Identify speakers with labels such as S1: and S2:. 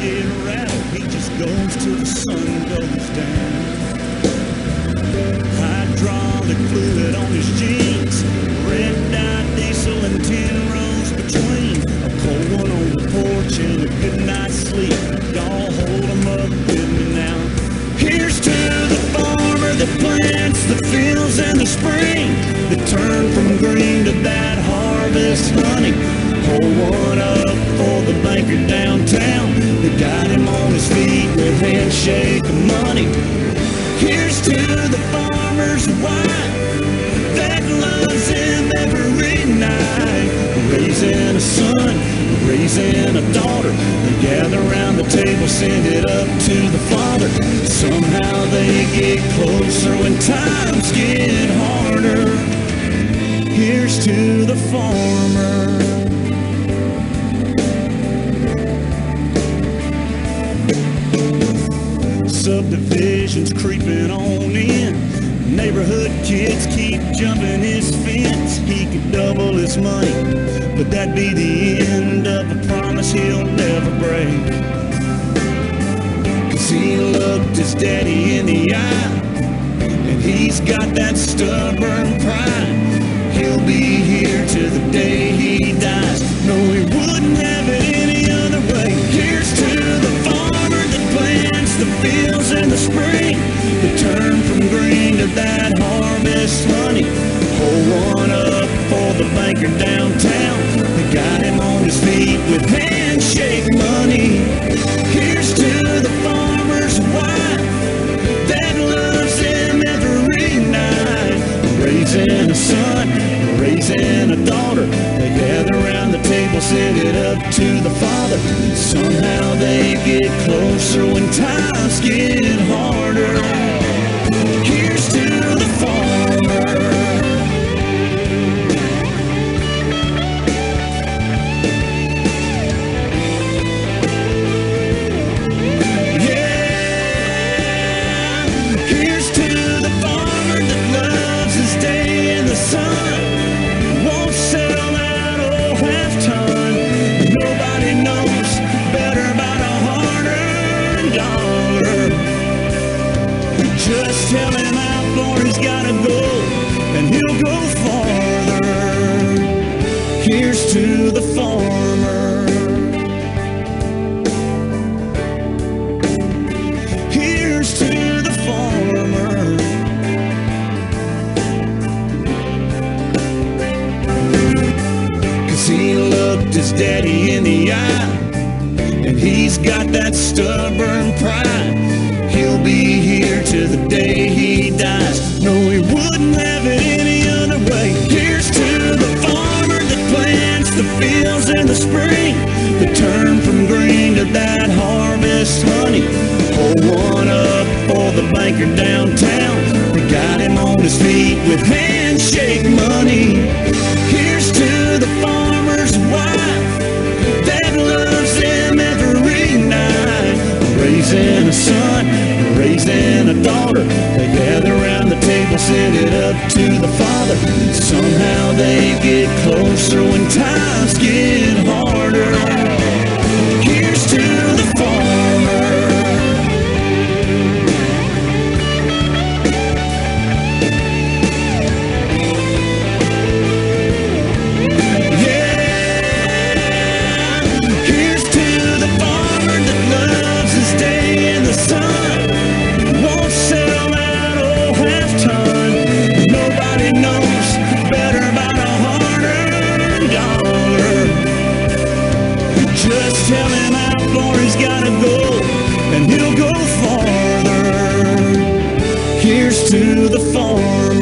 S1: get rattled, he just goes till the sun goes down. Hydraulic fluid on his jeans, red dye diesel and 10 rows between. A cold one on the porch and a good night's sleep. Y'all hold him up with me now. Here's to the farmer that plants the fields in the spring, that turn from green to that harvest honey. Hold one up for the banker downtown that got him on his feet with handshake money. Here's to the farmer's wife that loves him every night, raising a son, raising a daughter. They gather around the table, send it up to the father. Somehow they get closer when times get harder. Here's to the farmer. Subdivisions creeping on in, neighborhood kids keep jumping his fence. He could double his money, but that'd be the end of a promise he'll never break. 'Cause he looked his daddy in the eye, and he's got that stubborn pride. He'll be here to the day he dies. No, he wouldn't have it any other way. Here's to the farmer that plants the fields in the spring, that turn from green to that harvest honey. Hold one up for the banker downtown that got him on his feet with handshake money. Here's to the farmer's wife that loves him every night, raising a son, raising a daughter. They gather around the table, send it up to the father. Somehow they get closer when times get harder. Here's to the farmer. Yeah, here's to the farmer that loves his day in the sun, won't sell that old half-ton. Nobody knows better about a hard-earned dollar. Just tell him how far he's gotta go, and he'll go farther. Here's to the farmer. Here's to the farmer. 'Cause he looked his daddy in the eye, and he's got that stubborn pride. He'll be here to the day he dies. No, he wouldn't have it any other way. Here's to the farmer that plants the fields in the spring, that turn from green to that harvest honey. Hold one up for the banker downtown that got him on his feet with handshake money. Here's to the farmer's wife that loves him every night, raising a son, raising a daughter. They gather around the table, send it up to the father. Somehow they get closer when times get harder. Here's to the farmer. Tell him how far he's gotta go, and he'll go farther. Here's to the farmer.